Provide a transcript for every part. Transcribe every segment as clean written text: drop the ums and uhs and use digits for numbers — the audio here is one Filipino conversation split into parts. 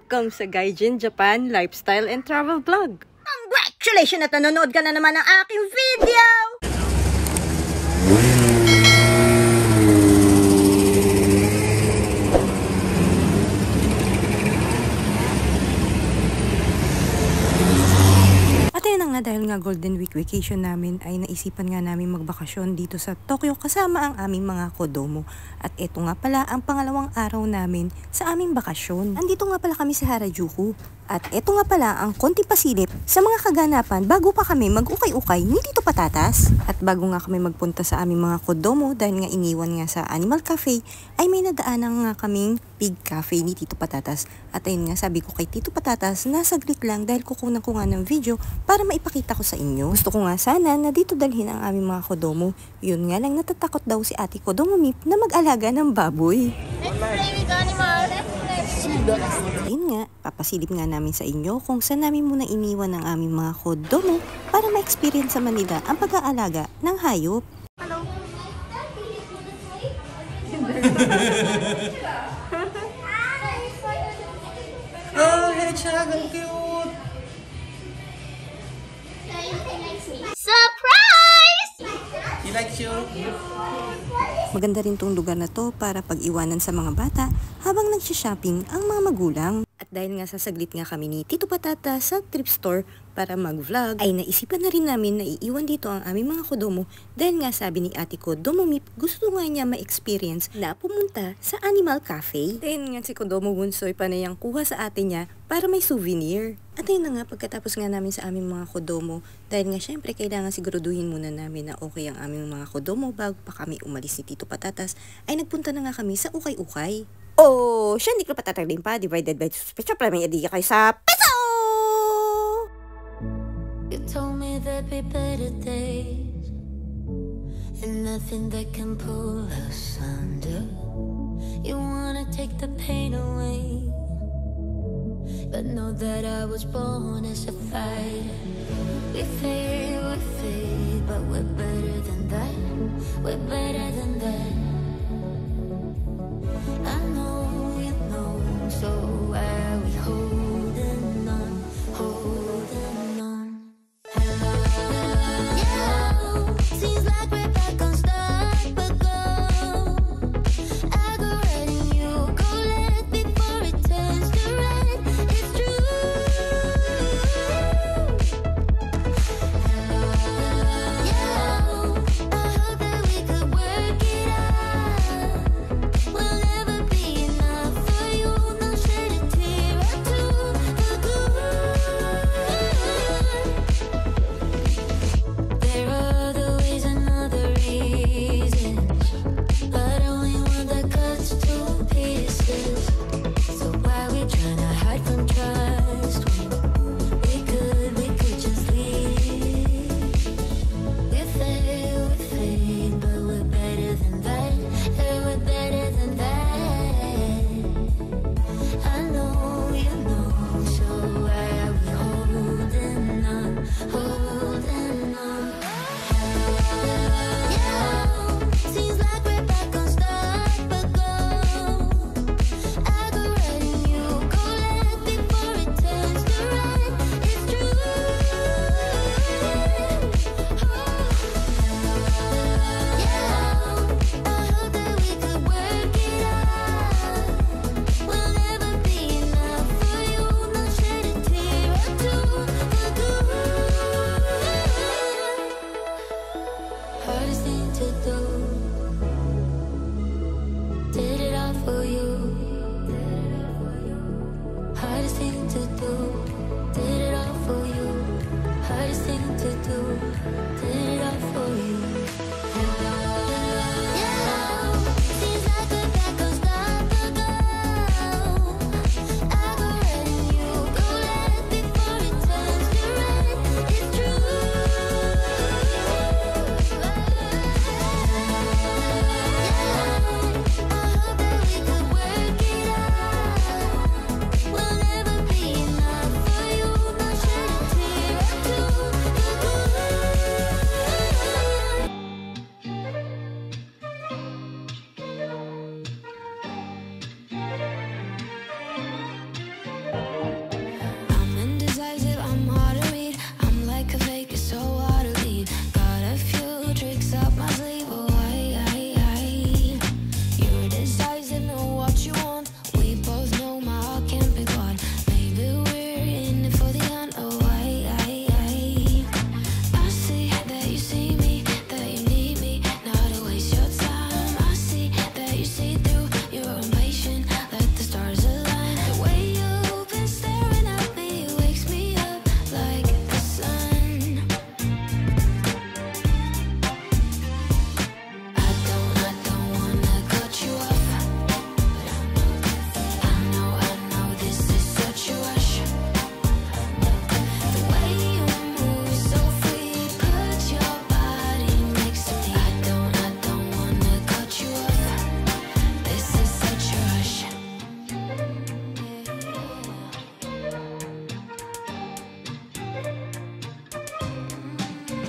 Welcome sa Gaijin Japan Lifestyle and Travel Vlog. Congratulations at nanonood ka na naman ng aking video! Dahil nga Golden Week vacation namin ay naisipan nga namin magbakasyon dito sa Tokyo kasama ang aming mga kodomo. At ito nga pala ang pangalawang araw namin sa aming bakasyon. Andito nga pala kami sa Harajuku. At ito nga pala ang konting pasilip sa mga kaganapan bago pa kami mag-ukay-ukay ni Tito Patatas. At bago nga kami magpunta sa aming mga kodomo dahil nga iniwan nga sa Animal Cafe ay may nadaanan nga kaming Pig Cafe ni Tito Patatas. At ayun nga sabi ko kay Tito Patatas na saglit lang dahil kukunan ko nga ng video para maipakita ko sa inyo. Gusto ko nga sana na dito dalhin ang aming mga kodomo. Yun nga lang natatakot daw si Ate Kodomo Mip na mag-alaga ng baboy. Let's play with animals. Ayun nga, papasilip nga namin sa inyo kung saan namin muna iniwan ang aming mga kodomo para ma-experience sa Manila ang pag-aalaga ng hayop. Hello. Oh, hedgehog, ang cute! Surprise! He likes you? Maganda rin tong lugar na to para pag-iwanan sa mga bata habang nagsha-shopping ang mga magulang. At dahil nga sasaglit nga kami ni Tito Patata sa thrift store para mag-vlog, ay naisipan na rin namin na iiwan dito ang aming mga kodomo dahil nga sabi ni Ate Kodomo Mip gusto nga niya ma-experience na pumunta sa Animal Cafe. Dahil nga si Kodomo Bunsoy panayang kuha sa ate niya para may souvenir. At ayun na nga pagkatapos nga namin sa aming mga kodomo dahil nga syempre kailangan siguraduhin muna namin na okay ang aming mga kodomo bago pa kami umalis ni Tito Patatas ay nagpunta na nga kami sa ukay-ukay. Oh, siya hindi ko patataglim pa. Divided by special para may adiga kayo sa peso! You told me there'd be better days and nothing that can pull us under. You wanna take the pain away, but know that I was born as a fighter. We fade, but we're better than that. We're better than that. I know you know, so why are we holding on, holding on? Hello, yeah, seems like we're back on stop but go. I go red and you go left before it turns to red. It's true. Hello, yeah, I hope that we could work it out. We'll never be enough for you, no shed a tear or two. The good. There are other ways and other reasons, but only one that cuts to pieces. So why we tryna hide from trust when we could just leave? We fade, but we're better than that. Yeah, we're better than that. I know you know, so why are we holding on, holding on? Yeah, seems like we're back on stop but go. I go red and you go left before it turns to red. It's true. Yeah, I hope that we could work it out. We'll never be enough for you, no shed a tear or two. The good. Hardest thing to do. Did it all for you. Hardest thing to do. Did it all for you. Hardest thing to do. Did it all for you. Yeah, seems like we're back on stop but go. I go red and you go left before it turns to red. It's true. We'll never be enough for you, no shed a tear or two.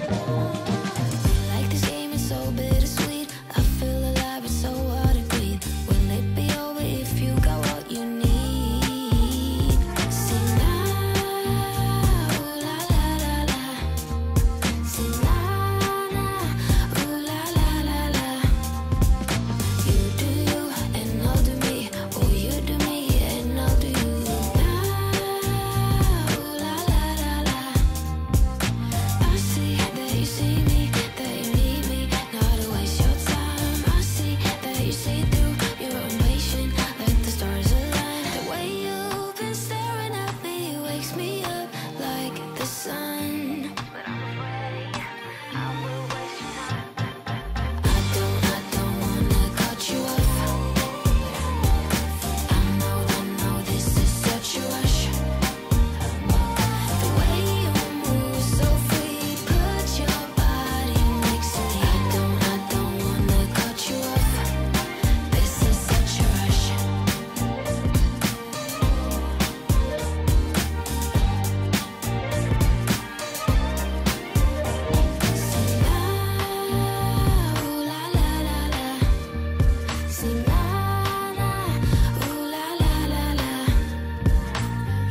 Like this game is so bittersweet. I feel alive, it's so hard to breathe. Will it be over if you got what you need? Sing now, ooh la la la la. Sing now, ooh la la la la. You do you and I'll do me. Oh, you do me and I'll do you. Now, ooh la la la la. I see that you see me, that you need me, not to waste your time. I see that you see through your own patient, let the stars align. The way you've been staring at me wakes me up like the sun. But I'm afraid I will waste your time. I don't wanna cut you off. I know this is such a rush. The way you move so free, put your body next to me. I don't wanna cut you off. This is such a rush. Sing now, ooh la la la la. Sing now, ooh la la la la.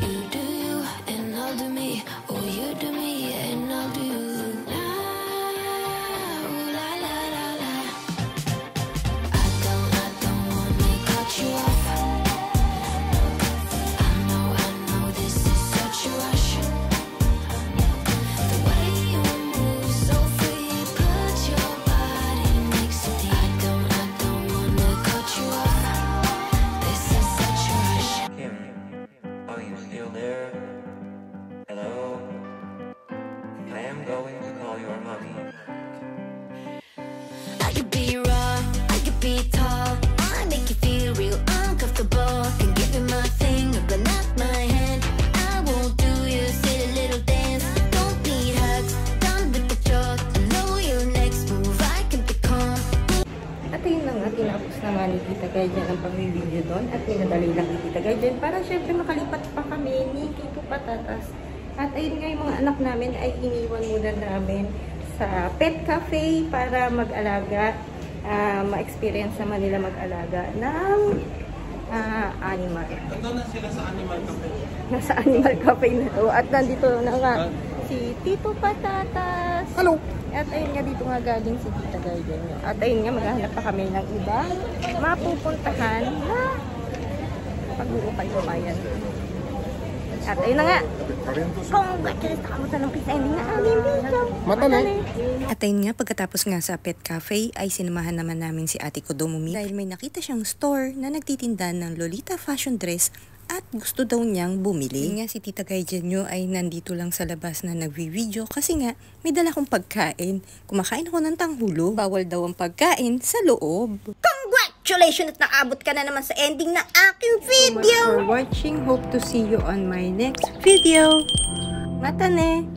You do you and I'll do me. Oh, you do me and I'll do you. Now, ooh la la la la. I don't wanna cut you off. I know this is such a rush. The way you move so free, put your body next to me. I don't wanna cut you off. This is such a rush. Kim, are you still there? Hello? I am going to call your mommy. I could be raw, I could be tall. I make you feel real uncomfortable. Can give you my finger, but not my hand. I won't do your silly little dance. Don't need hugs, done with the joke. I know your next move, I can be calm. At ayun na nga, tinapos na nga ni Tita Guardian ang pag-video doon at pinadali lang ni Tita Guardian para syempre makalipat pa kami ni Tito Patatas. At ayun nga, yung mga anak namin ay iniwan muna namin sa pet cafe para mag-alaga, ma-experience naman nila mag-alaga ng animal. Nandun na sila sa animal cafe. Nasa animal cafe na to. At nandito na nga si Tito Patatas. Hello! At ayun nga, dito nga galing si Tita Guardian nyo. At ayun nga, maghahanap pa kami ng iba mapupuntahan na pag-uupay-upayan. At ayun na nga, congratulations na kamusta ng peace ending na aming video. Matali! At ayun nga, pagkatapos nga sa pet cafe ay sinamahan naman namin si Ate Kodomo Mi dahil may nakita siyang store na nagtitinda ng Lolita fashion dress at gusto daw niyang bumili. Nga si Tita Guardian nyo ay nandito lang sa labas na nagvi-video kasi nga may dala kong pagkain. Kumakain ako ng tanghulo. Bawal daw ang pagkain sa loob. Congratulations at nakaabot ka na naman sa ending na aking video! For watching. Hope to see you on my next video. Matane!